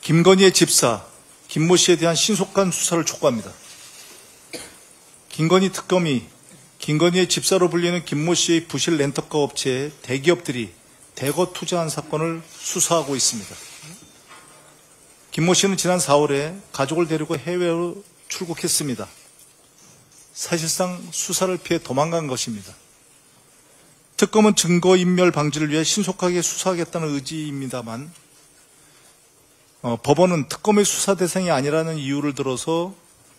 김건희의 집사 김모 씨에 대한 신속한 수사를 촉구합니다. 김건희 특검이 김건희의 집사로 불리는 김모 씨의 부실 렌터카 업체에 대기업들이 대거 투자한 사건을 수사하고 있습니다. 김모 씨는 지난 4월에 가족을 데리고 해외로 출국했습니다. 사실상 수사를 피해 도망간 것입니다. 특검은 증거인멸 방지를 위해 신속하게 수사하겠다는 의지입니다만 법원은 특검의 수사 대상이 아니라는 이유를 들어서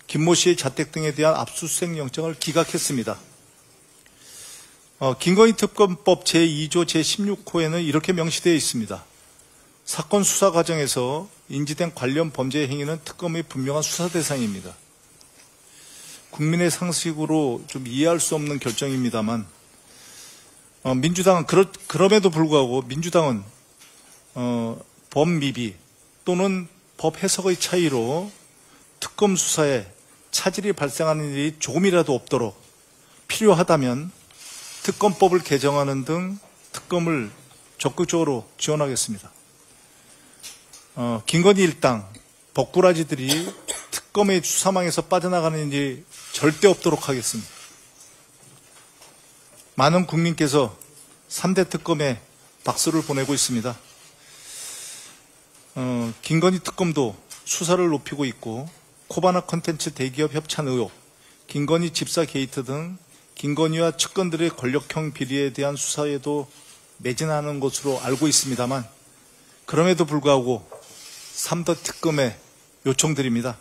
김모 씨의 자택 등에 대한 압수수색 영장을 기각했습니다. 김건희 특검법 제2조 제16호에는 이렇게 명시되어 있습니다. 사건 수사 과정에서 인지된 관련 범죄 행위는 특검의 분명한 수사 대상입니다. 국민의 상식으로 좀 이해할 수 없는 결정입니다만 민주당은 그럼에도 불구하고 민주당은 법 미비 또는 법 해석의 차이로 특검 수사에 차질이 발생하는 일이 조금이라도 없도록 필요하다면 특검법을 개정하는 등 특검을 적극적으로 지원하겠습니다. 김건희 일당, 버꾸라지들이 특검의 수사망에서 빠져나가는 일이 절대 없도록 하겠습니다. 많은 국민께서 3대 특검에 박수를 보내고 있습니다. 김건희 특검도 수사를 높이고 있고 코바나 콘텐츠 대기업 협찬 의혹, 김건희 집사 게이트 등 김건희와 측근들의 권력형 비리에 대한 수사에도 매진하는 것으로 알고 있습니다만 그럼에도 불구하고 3대 특검에 요청드립니다.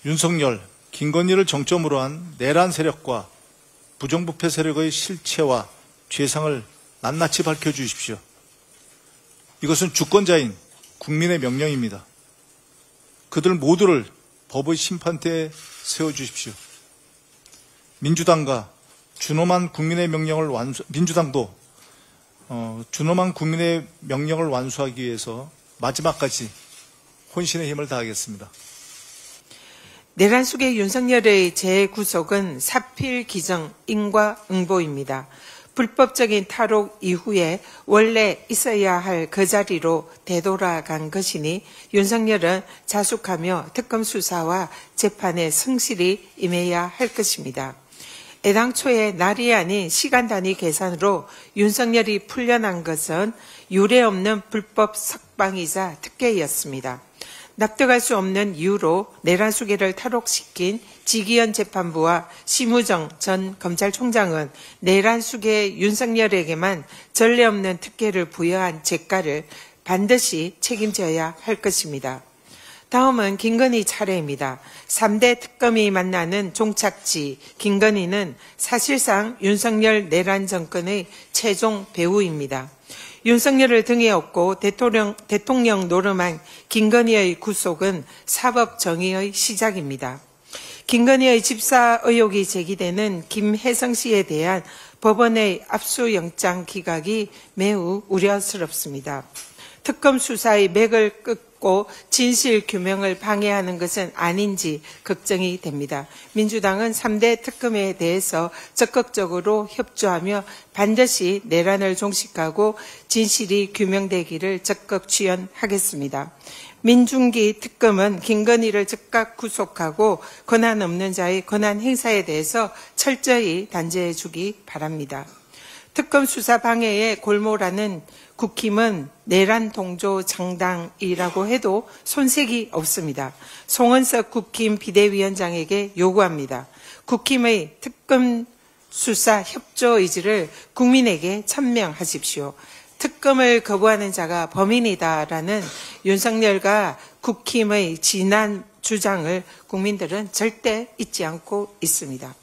윤석열, 김건희를 정점으로 한 내란 세력과 부정부패 세력의 실체와 죄상을 낱낱이 밝혀주십시오. 이것은 주권자인 국민의 명령입니다. 그들 모두를 법의 심판대에 세워주십시오. 민주당과 준엄한 국민의 명령을 민주당도 준엄한 국민의 명령을 완수하기 위해서 마지막까지 혼신의 힘을 다하겠습니다. 내란 속의 윤석열의 재구속은 사필 기정 인과응보입니다. 불법적인 탈옥 이후에 원래 있어야 할 그 자리로 되돌아간 것이니 윤석열은 자숙하며 특검 수사와 재판에 성실히 임해야 할 것입니다. 애당초에 날이 아닌 시간 단위 계산으로 윤석열이 풀려난 것은 유례없는 불법 석방이자 특혜였습니다. 납득할 수 없는 이유로 내란 수계를 탈옥시킨 지기현 재판부와 심우정 전 검찰총장은 내란 수계 윤석열에게만 전례 없는 특혜를 부여한 죄가를 반드시 책임져야 할 것입니다. 다음은 김건희 차례입니다. 3대 특검이 만나는 종착지 김건희는 사실상 윤석열 내란 정권의 최종 배후입니다. 윤석열을 등에 업고 대통령 노름한 김건희의 구속은 사법 정의의 시작입니다. 김건희의 집사 의혹이 제기되는 김혜성 씨에 대한 법원의 압수영장 기각이 매우 우려스럽습니다. 특검 수사의 맥을 끊고 진실 규명을 방해하는 것은 아닌지 걱정이 됩니다. 민주당은 3대 특검에 대해서 적극적으로 협조하며 반드시 내란을 종식하고 진실이 규명되기를 적극 지원하겠습니다. 민중기 특검은 김건희를 즉각 구속하고 권한 없는 자의 권한 행사에 대해서 철저히 단죄해 주기 바랍니다. 특검 수사 방해에 골몰하는 국힘은 내란 동조 정당이라고 해도 손색이 없습니다. 송은석 국힘 비대위원장에게 요구합니다. 국힘의 특검 수사 협조 의지를 국민에게 천명하십시오. 특검을 거부하는 자가 범인이다라는 윤석열과 국힘의 진한 주장을 국민들은 절대 잊지 않고 있습니다.